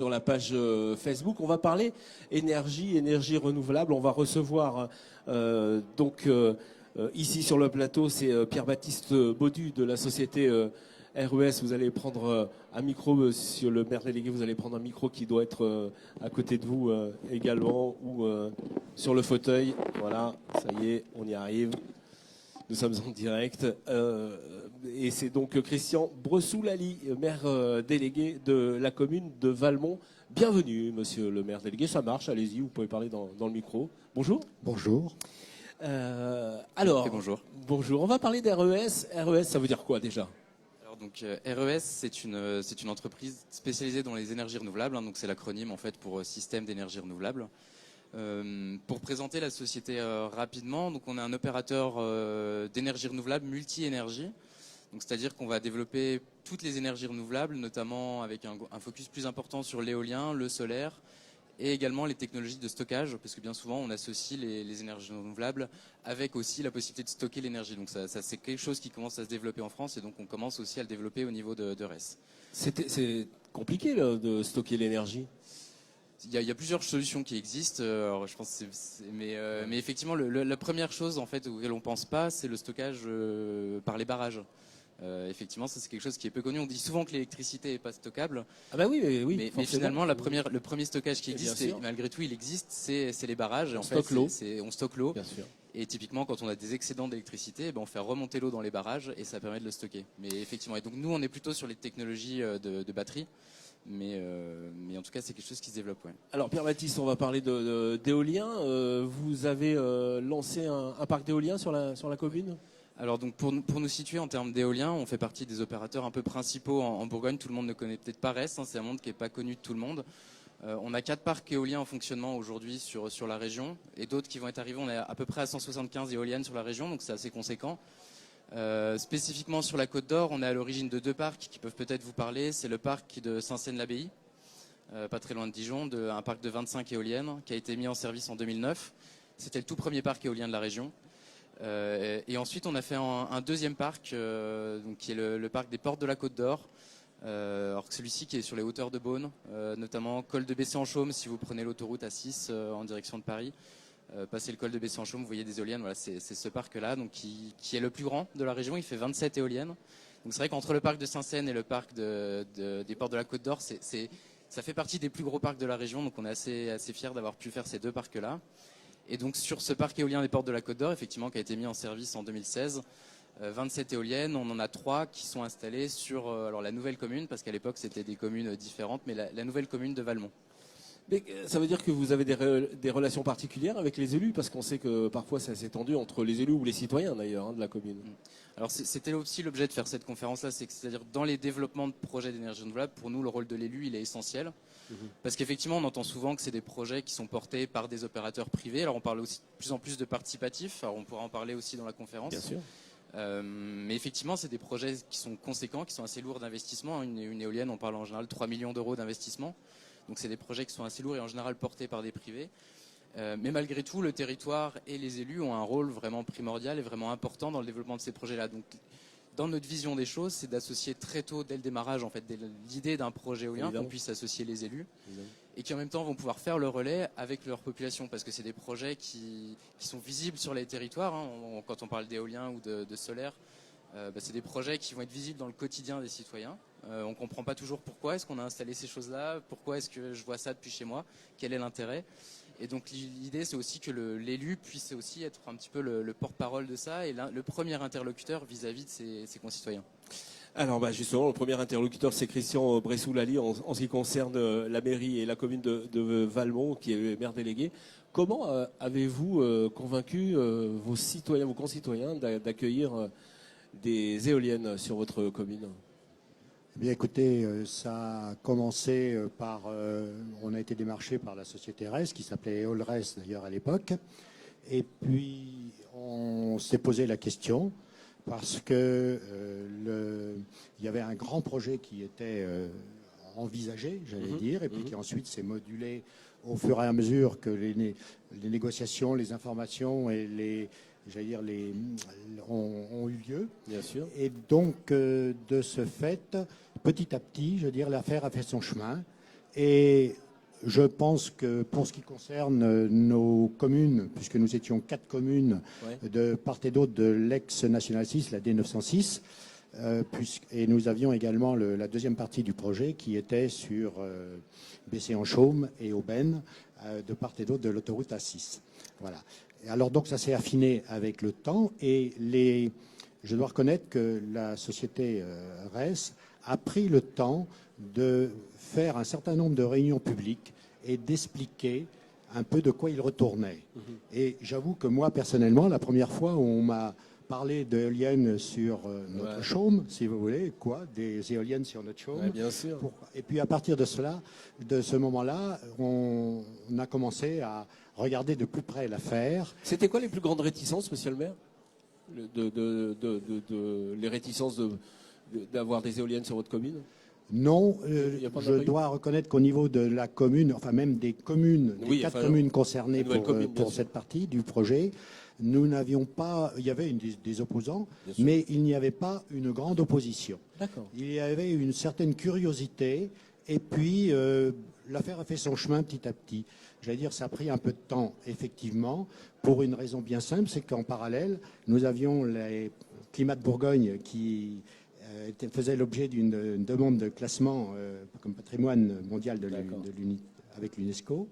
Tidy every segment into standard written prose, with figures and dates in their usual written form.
Sur la page Facebook, on va parler énergie renouvelable. On va recevoir ici sur le plateau, c'est Pierre-Baptiste Baudu de la société RES. Vous allez prendre un micro, monsieur le maire délégué, vous allez prendre un micro qui doit être à côté de vous également ou sur le fauteuil. Voilà, ça y est, on y arrive. Nous sommes en direct. Et c'est donc Christian Bressou-Lally, maire délégué de la commune de Valmont. Bienvenue, monsieur le maire délégué. Ça marche, allez-y, vous pouvez parler dans le micro. Bonjour. Bonjour. Alors, bonjour. Bonjour. On va parler d'RES. RES, ça veut dire quoi déjà? RES, c'est une entreprise spécialisée dans les énergies renouvelables. Donc c'est l'acronyme en fait pour Système d'énergie renouvelable. Pour présenter la société rapidement, donc on est un opérateur d'énergie renouvelable multi-énergie. Donc c'est-à-dire qu'on va développer toutes les énergies renouvelables, notamment avec un focus plus important sur l'éolien, le solaire et également les technologies de stockage, parce que bien souvent on associe les énergies renouvelables avec aussi la possibilité de stocker l'énergie. Donc ça c'est quelque chose qui commence à se développer en France et donc on commence aussi à le développer au niveau de RES. C'est compliqué là, de stocker l'énergie. Il y a plusieurs solutions qui existent. Alors, je pense mais effectivement, la première chose en fait auquel on pense pas, c'est le stockage par les barrages. Effectivement, ça c'est quelque chose qui est peu connu. On dit souvent que l'électricité est pas stockable. Ah bah oui. Mais finalement, le premier stockage qui existe, et malgré tout, il existe, c'est les barrages. On stocke l'eau. On stocke l'eau. Bien sûr. Et typiquement, quand on a des excédents d'électricité, on fait remonter l'eau dans les barrages et ça permet de le stocker. Mais effectivement, et donc nous, on est plutôt sur les technologies de batterie. Mais en tout cas, c'est quelque chose qui se développe. Ouais. Alors Pierre-Baptiste, on va parler d'éolien. Vous avez lancé un parc d'éolien sur la commune? Alors donc pour nous situer en termes d'éolien, on fait partie des opérateurs un peu principaux en Bourgogne. Tout le monde ne connaît peut-être pas RES, c'est un monde qui n'est pas connu de tout le monde. On a 4 parcs éoliens en fonctionnement aujourd'hui sur la région et d'autres qui vont être arrivés. On est à peu près à 175 éoliennes sur la région, donc c'est assez conséquent. Spécifiquement sur la Côte d'Or, on est à l'origine de 2 parcs qui peuvent peut-être vous parler. C'est le parc de Saint-Seine-l'Abbaye, pas très loin de Dijon, un parc de 25 éoliennes qui a été mis en service en 2009. C'était le tout premier parc éolien de la région. Et ensuite, on a fait un deuxième parc, qui est le parc des Portes de la Côte d'Or. Alors que celui-ci qui est sur les hauteurs de Beaune, notamment col de Bessé-en-Chaume, si vous prenez l'autoroute A6 en direction de Paris. Passez le col de Bessé-en-Chaume, vous voyez des éoliennes. Voilà, c'est ce parc-là, donc qui est le plus grand de la région. Il fait 27 éoliennes. Donc c'est vrai qu'entre le parc de Saint-Seine et le parc des Portes de la Côte d'Or, ça fait partie des plus gros parcs de la région. Donc on est assez fiers d'avoir pu faire ces 2 parcs-là. Et donc sur ce parc éolien des Portes de la Côte d'Or, effectivement, qui a été mis en service en 2016, 27 éoliennes, on en a 3 qui sont installées sur la nouvelle commune, parce qu'à l'époque c'était des communes différentes, mais la nouvelle commune de Valmont. Mais ça veut dire que vous avez des relations particulières avec les élus, parce qu'on sait que parfois c'est assez tendu entre les élus ou les citoyens d'ailleurs de la commune. Alors c'était aussi l'objet de faire cette conférence-là, c'est-à-dire dans les développements de projets d'énergie renouvelable, pour nous le rôle de l'élu il est essentiel. Parce qu'effectivement, on entend souvent que c'est des projets qui sont portés par des opérateurs privés. Alors on parle aussi de plus en plus de participatifs. Alors on pourra en parler aussi dans la conférence. Bien sûr. Mais effectivement, c'est des projets qui sont conséquents, qui sont assez lourds d'investissement. Une éolienne, on parle en général de 3 millions d'euros d'investissement. Donc c'est des projets qui sont assez lourds et en général portés par des privés. Mais malgré tout, le territoire et les élus ont un rôle vraiment primordial et vraiment important dans le développement de ces projets-là. Donc dans notre vision des choses, c'est d'associer très tôt, dès le démarrage, en fait, l'idée d'un projet éolien, qu'on puisse associer les élus et qui en même temps vont pouvoir faire le relais avec leur population, parce que c'est des projets qui sont visibles sur les territoires. Quand on parle d'éolien ou de solaire, c'est des projets qui vont être visibles dans le quotidien des citoyens. On ne comprend pas toujours pourquoi est-ce qu'on a installé ces choses-là, pourquoi est-ce que je vois ça depuis chez moi, quel est l'intérêt. Et donc l'idée, c'est aussi que l'élu puisse aussi être un petit peu le porte-parole de ça et le premier interlocuteur vis-à-vis de ses concitoyens. Alors justement, le premier interlocuteur, c'est Christian Bressou-Lally en ce qui concerne la mairie et la commune de Valmont, qui est maire délégué. Comment avez-vous convaincu vos citoyens, vos concitoyens d'accueillir des éoliennes sur votre commune ? Eh bien, écoutez, ça a commencé par... on a été démarché par la société RES, qui s'appelait Eolres d'ailleurs à l'époque. Et puis, on s'est posé la question, parce que il y avait un grand projet qui était envisagé, j'allais dire, et puis qui ensuite s'est modulé au fur et à mesure que les négociations, les informations et ont eu lieu. Bien sûr. Et donc, de ce fait, petit à petit, je veux dire, l'affaire a fait son chemin. Et je pense que pour ce qui concerne nos communes, puisque nous étions 4 communes de part et d'autre de l'ex-National 6, la D906, et nous avions également la deuxième partie du projet qui était sur Bessé-en-Chaume et Aubaine, de part et d'autre de l'autoroute A6. Voilà. Et alors donc ça s'est affiné avec le temps et je dois reconnaître que la société RES a pris le temps de faire un certain nombre de réunions publiques et d'expliquer un peu de quoi il retournait. Et j'avoue que moi, personnellement, la première fois où on m'a parlé d'éoliennes sur notre chaume, si vous voulez, des éoliennes sur notre chaume. Ouais, bien sûr. Et puis à partir de ce moment-là, on a commencé à regarder de plus près l'affaire. C'était quoi les plus grandes réticences, monsieur le maire, les réticences d'avoir des éoliennes sur votre commune? Non, je dois reconnaître qu'au niveau de la commune, enfin même des communes, des 4 communes concernées pour cette partie du projet, nous n'avions pas, il y avait des opposants, mais il n'y avait pas une grande opposition. D'accord. Il y avait une certaine curiosité, et puis l'affaire a fait son chemin petit à petit. J'allais dire, ça a pris un peu de temps, effectivement, pour une raison bien simple, c'est qu'en parallèle, nous avions les climats de Bourgogne qui faisait l'objet d'une demande de classement comme patrimoine mondial avec l'UNESCO,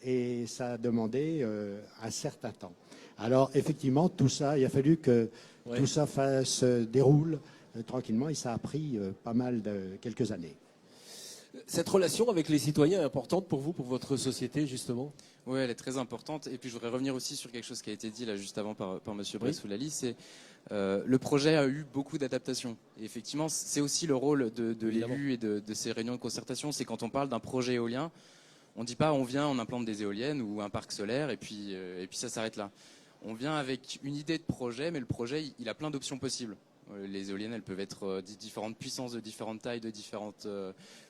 et ça a demandé un certain temps. Alors effectivement, tout ça, il a fallu que tout ça se déroule tranquillement, et ça a pris quelques années. Cette relation avec les citoyens est importante pour vous, pour votre société, justement? Oui, elle est très importante. Et puis je voudrais revenir aussi sur quelque chose qui a été dit là juste avant par M. Bressoulali, c'est le projet a eu beaucoup d'adaptations. Et effectivement, c'est aussi le rôle de l'élu et de ces réunions de concertation, c'est quand on parle d'un projet éolien, on ne dit pas on vient, on implante des éoliennes ou un parc solaire et puis ça s'arrête là. On vient avec une idée de projet, mais le projet, il a plein d'options possibles. Les éoliennes, elles peuvent être de différentes puissances, de différentes tailles, de différentes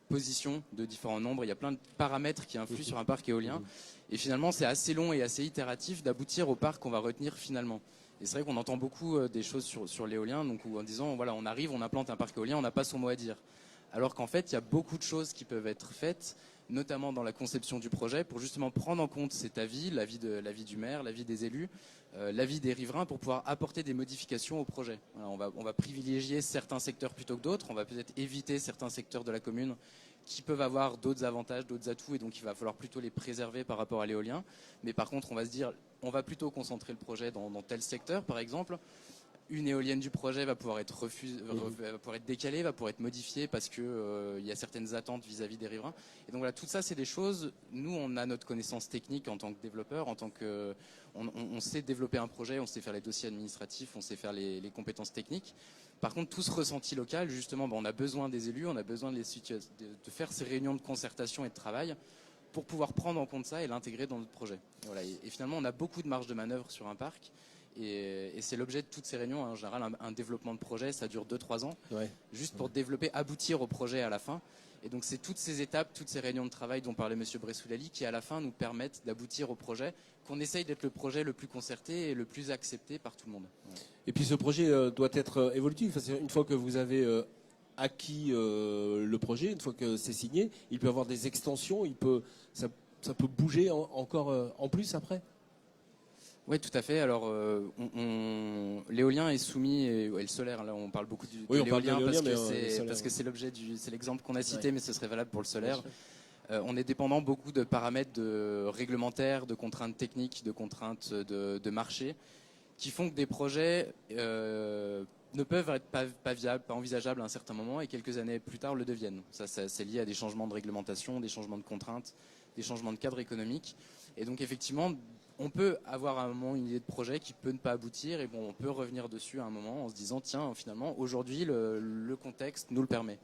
positions, de différents nombres. Il y a plein de paramètres qui influent sur un parc éolien. Et finalement, c'est assez long et assez itératif d'aboutir au parc qu'on va retenir finalement. Et c'est vrai qu'on entend beaucoup des choses sur l'éolien, donc en disant, voilà, on arrive, on implante un parc éolien, on n'a pas son mot à dire. Alors qu'en fait, il y a beaucoup de choses qui peuvent être faites, notamment dans la conception du projet, pour justement prendre en compte cet avis, l'avis du maire, l'avis des élus, l'avis des riverains, pour pouvoir apporter des modifications au projet. Voilà, on va privilégier certains secteurs plutôt que d'autres, on va peut-être éviter certains secteurs de la commune qui peuvent avoir d'autres avantages, d'autres atouts, et donc il va falloir plutôt les préserver par rapport à l'éolien. Mais par contre, on va se dire, on va plutôt concentrer le projet dans tel secteur, par exemple. Une éolienne du projet va pouvoir être va pouvoir être décalée, va pouvoir être modifiée parce que il y a certaines attentes vis-à-vis des riverains. Et donc voilà, tout ça, c'est des choses. Nous, on a notre connaissance technique en tant que développeur, en tant que, on sait développer un projet, on sait faire les dossiers administratifs, on sait faire les compétences techniques. Par contre, tout ce ressenti local, justement, on a besoin des élus, on a besoin de faire ces réunions de concertation et de travail pour pouvoir prendre en compte ça et l'intégrer dans notre projet. Et voilà. Et finalement, on a beaucoup de marge de manœuvre sur un parc. Et c'est l'objet de toutes ces réunions. En général, un développement de projet, ça dure 2-3 ans, juste pour développer, aboutir au projet à la fin. Et donc, c'est toutes ces étapes, toutes ces réunions de travail dont parlait M. Bressoulali qui, à la fin, nous permettent d'aboutir au projet, qu'on essaye d'être le projet le plus concerté et le plus accepté par tout le monde. Ouais. Et puis, ce projet doit être évolutif. Une fois que vous avez acquis le projet, une fois que c'est signé, il peut y avoir des extensions, ça peut bouger encore en plus après? Oui, tout à fait. Alors, l'éolien est soumis, et le solaire, là on parle beaucoup de l'éolien parce que c'est l'objet c'est l'exemple qu'on a cité, mais ce serait valable pour le solaire. On est dépendant beaucoup de paramètres réglementaires, de contraintes techniques, de contraintes de marché, qui font que des projets ne peuvent être pas viables, pas envisageables à un certain moment, et quelques années plus tard le deviennent. Ça c'est lié à des changements de réglementation, des changements de contraintes, des changements de cadre économique. Et donc effectivement, on peut avoir à un moment une idée de projet qui peut ne pas aboutir, et on peut revenir dessus à un moment en se disant tiens, finalement aujourd'hui le contexte nous le permet.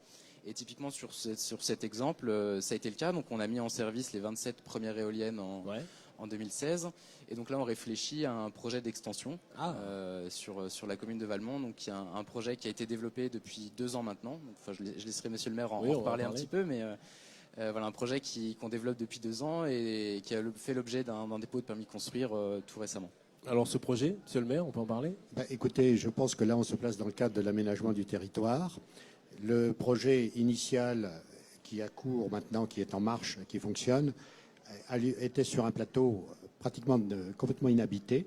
Et typiquement sur cet exemple, ça a été le cas. Donc on a mis en service les 27 premières éoliennes en 2016, et donc là on réfléchit à un projet d'extension sur la commune de Valmont. Donc il y a un projet qui a été développé depuis 2 ans maintenant. Donc, enfin, je laisserai Monsieur le Maire en reparler un petit peu, mais voilà, un projet qu'on développe depuis 2 ans et qui a fait l'objet d'un dépôt de permis de construire tout récemment. Alors ce projet, Monsieur le Maire, on peut en parler? Écoutez, je pense que là on se place dans le cadre de l'aménagement du territoire. Le projet initial qui a cours maintenant, qui est en marche, qui fonctionne, était sur un plateau pratiquement complètement inhabité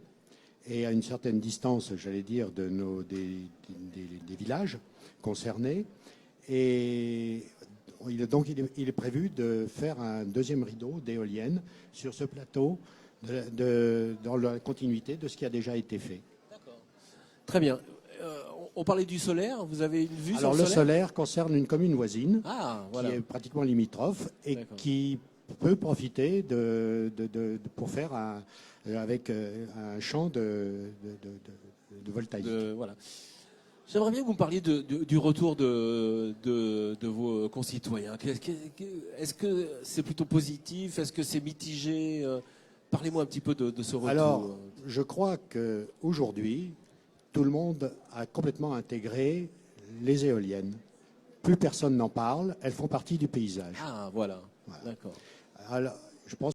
et à une certaine distance, j'allais dire, des villages concernés. Et donc il est prévu de faire un deuxième rideau d'éoliennes sur ce plateau dans la continuité de ce qui a déjà été fait. D'accord. Très bien. On parlait du solaire, vous avez une vue Alors sur le solaire concerne une commune voisine voilà. qui est pratiquement limitrophe et qui peut profiter pour faire avec un champ de voltaïque. Voilà. J'aimerais bien que vous me parliez du retour de vos concitoyens. Est-ce que c'est plutôt positif? Est-ce que c'est mitigé? Parlez-moi un petit peu de ce retour. Alors, je crois qu'aujourd'hui, tout le monde a complètement intégré les éoliennes. Plus personne n'en parle, elles font partie du paysage. Ah, voilà. D'accord. Alors, je pense